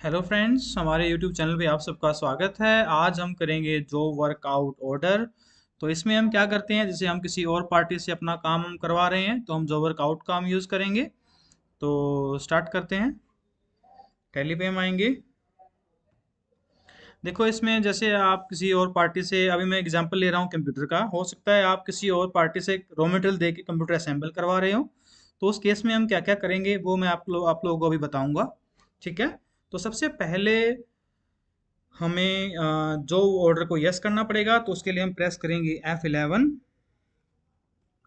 Hello friends, हमारे YouTube channel पे आप सबका स्वागत है। आज हम करेंगे जॉब वर्कआउट ऑर्डर। तो इसमें हम क्या करते हैं, जैसे हम किसी और पार्टी से अपना काम हम करवा रहे हैं तो हम जॉब वर्कआउट का हम यूज़ करेंगे। तो स्टार्ट करते हैं। टैली पे हम आएंगे। देखो, इसमें जैसे आप किसी और पार्टी से, अभी मैं एग्जांपल ले रहा हूँ कंप्यूटर का, हो सकता है आप किसी और पार्टी से रॉ मटेरियल दे के कंप्यूटर असेंबल करवा रहे हो। तो उस केस में हम क्या क्या करेंगे वो मैं आप लोगों को अभी बताऊंगा। ठीक है। तो सबसे पहले हमें जो ऑर्डर को यस करना पड़ेगा, तो उसके लिए हम प्रेस करेंगे F11।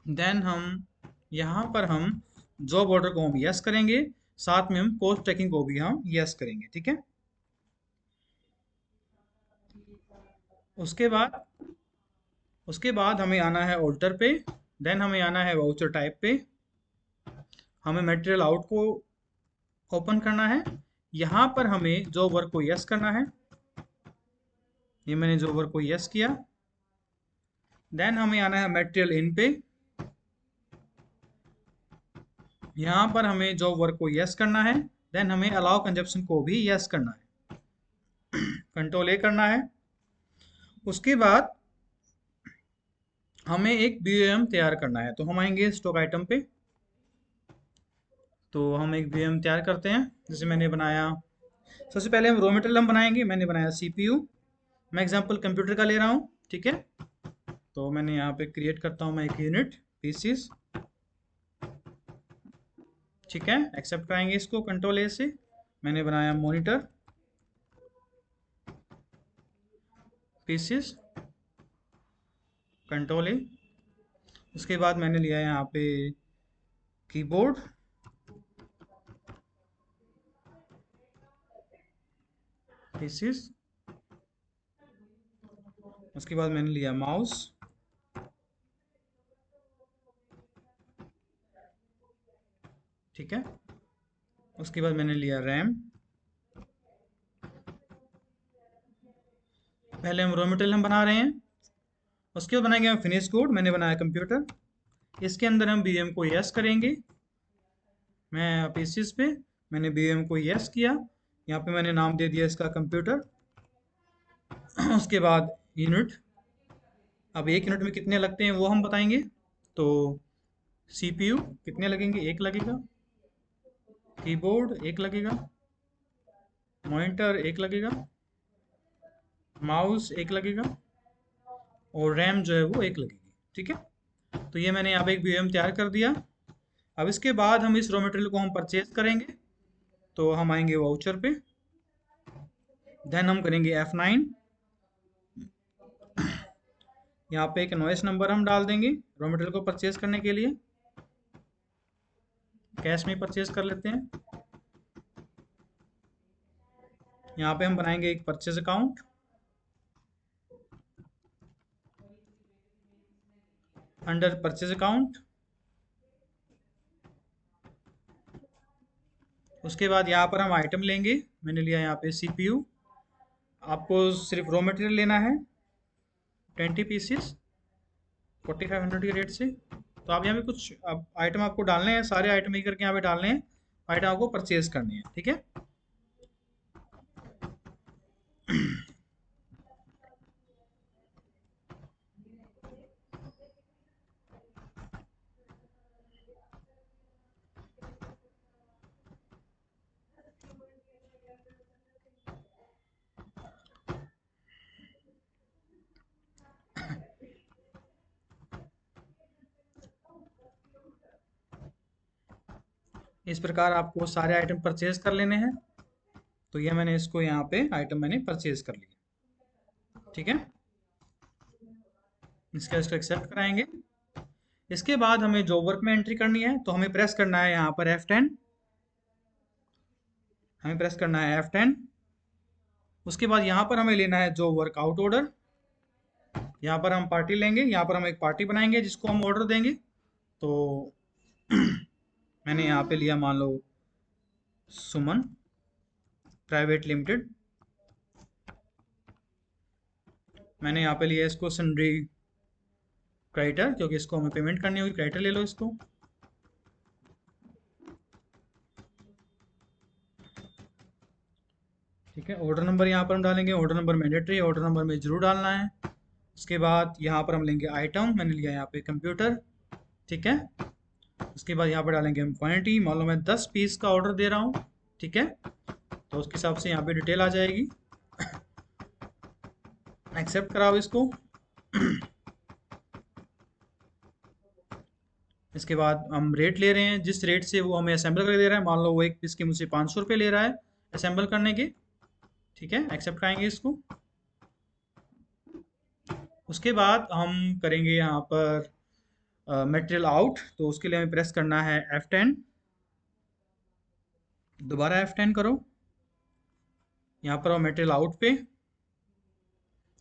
देन हम यहाँ पर हम जॉब ऑर्डर को हम यस करेंगे, साथ में हम कोस्ट ट्रैकिंग को भी हम यस करेंगे। ठीक है। उसके बाद उसके बाद हमें आना है ऑल्टर पे। देन हमें आना है वाउचर टाइप पे। हमें मटेरियल आउट को ओपन करना है। यहाँ पर हमें जॉब वर्क को यस करना है। ये मैंने जॉब वर्क को यस किया। देन हमें आना है मटेरियल इन पे। यहाँ पर हमें जॉब वर्क को यस करना है। देन हमें अलाउ कंजप्शन को भी यस करना है। कंट्रोल ए करना है। उसके बाद हमें एक बीओएम तैयार करना है, तो हम आएंगे स्टॉक आइटम पे। तो हम एक बीओएम तैयार करते हैं, जैसे मैंने बनाया। सबसे पहले हम रॉ मटेरियल हम बनाएंगे। मैंने बनाया सीपीयू। मैं एग्जांपल कंप्यूटर का ले रहा हूँ। ठीक है। तो मैंने यहाँ पे क्रिएट करता हूँ मैं एक यूनिट पीसीस। ठीक है। एक्सेप्ट कराएंगे इसको कंट्रोल ए से। मैंने बनाया मॉनिटर पीसीस, कंट्रोल ए। उसके बाद मैंने लिया यहाँ पे कीबोर्ड पीसीस। उसके बाद मैंने लिया माउस। ठीक है। उसके बाद मैंने लिया रैम। पहले हम रॉ मटेरियल हम बना रहे हैं। उसके बाद बनाएंगे हम फिनिश कोड। मैंने बनाया कंप्यूटर। इसके अंदर हम बीएम को यस करेंगे। मैं पीसीस पे मैंने बीएम को यस किया। यहाँ पे मैंने नाम दे दिया इसका कंप्यूटर। उसके बाद यूनिट। अब एक यूनिट में कितने लगते हैं वो हम बताएंगे। तो सीपीयू कितने लगेंगे, एक लगेगा। कीबोर्ड एक लगेगा। मॉनिटर एक लगेगा। माउस एक लगेगा। और रैम जो है वो एक लगेगी। ठीक है। तो ये मैंने यहाँ पे एक वीएम तैयार कर दिया। अब इसके बाद हम इस रॉ मटेरियल को हम परचेज करेंगे। तो हम आएंगे वाउचर पे। देन हम करेंगे F9। यहाँ पे एक इनवॉइस नंबर हम डाल देंगे रॉ मटेरियल को परचेज करने के लिए। कैश में परचेज कर लेते हैं। यहाँ पे हम बनाएंगे एक purchase account. Under purchase account. उसके बाद यहाँ पर हम आइटम लेंगे। मैंने लिया यहाँ पे सीपीयू। आपको सिर्फ रॉ मटेरियल लेना है 20 पीसेस 4500 के रेट से। तो आप यहाँ पे कुछ आइटम आपको डालने हैं, सारे आइटम एक करके यहाँ पे डालने हैं। आइटम आपको परचेज करनी है। ठीक है। इस प्रकार आपको सारे आइटम परचेज कर लेने हैं। तो ये मैंने इसको यहाँ पे आइटम मैंने परचेज कर लिया। ठीक है। इसको एक्सेप्ट कराएंगे। इसके बाद हमें जॉब वर्क में एंट्री करनी है, तो हमें प्रेस करना है यहाँ पर F10। हमें प्रेस करना है F10। उसके बाद यहाँ पर हमें लेना है जॉब वर्कआउट ऑर्डर। यहाँ पर हम पार्टी लेंगे। यहाँ पर हम एक पार्टी बनाएंगे जिसको हम ऑर्डर देंगे। तो मैंने यहाँ पे लिया, मान लो सुमन प्राइवेट लिमिटेड। मैंने यहाँ पे लिया इसको सन्ड्री क्रेडिटर, क्योंकि इसको हमें पेमेंट करनी होगी। क्रेडिटर ले लो इसको। ठीक है, ऑर्डर नंबर यहाँ पर हम डालेंगे, order number mandatory, order number में जरूर डालना है। उसके बाद यहाँ पर हम लेंगे आइटम, मैंने लिया यहाँ पे कंप्यूटर। ठीक है, उसके बाद यहाँ पर डालेंगे हम क्वांटिटी, मान लो मैं 10 पीस का ऑर्डर दे रहा हूँ। ठीक है, तो उसके हिसाब से यहाँ पे डिटेल आ जाएगी। एक्सेप्ट कराओ इसको। इसके बाद हम रेट ले रहे हैं, जिस रेट से वो हमें असेंबल करके दे रहा है, मान लो वो एक पीस के मुझसे 500 रुपये ले रहा है असेंबल करने के। ठीक है, एक्सेप्ट कराएंगे इसको। उसके बाद हम करेंगे यहाँ पर मटेरियल आउट, तो उसके लिए हमें प्रेस करना है F10। दोबारा F10 करो, यहाँ पर मटेरियल आउट पे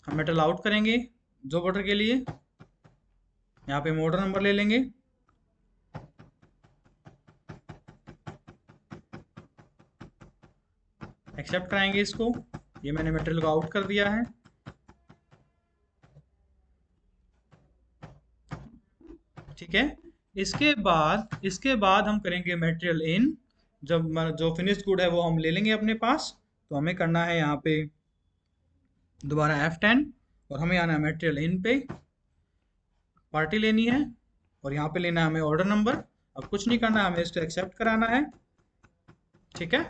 हम मटेरियल आउट करेंगे जॉब ऑर्डर के लिए। यहाँ पे हम ऑर्डर नंबर ले लेंगे। एक्सेप्ट कराएंगे इसको। ये मैंने मटेरियल को आउट कर दिया है। ठीक है, इसके बाद हम करेंगे मटेरियल इन। जब जो फिनिश्ड गुड है वो हम ले लेंगे अपने पास, तो हमें करना है यहाँ पे दोबारा F10 और हमें आना है मटेरियल इन पे, पार्टी लेनी है और यहाँ पे लेना है हमें ऑर्डर नंबर। अब कुछ नहीं करना, हमें इसको एक्सेप्ट कराना है। ठीक है,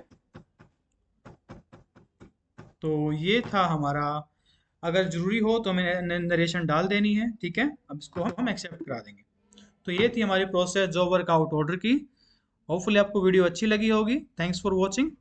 तो ये था हमारा। अगर ज़रूरी हो तो हमें नरेशन डाल देनी है। ठीक है, अब इसको हम एक्सेप्ट करा देंगे। तो ये थी हमारी प्रोसेस जॉब वर्कआउट ऑर्डर की। होपफुली आपको वीडियो अच्छी लगी होगी। Thanks for watching.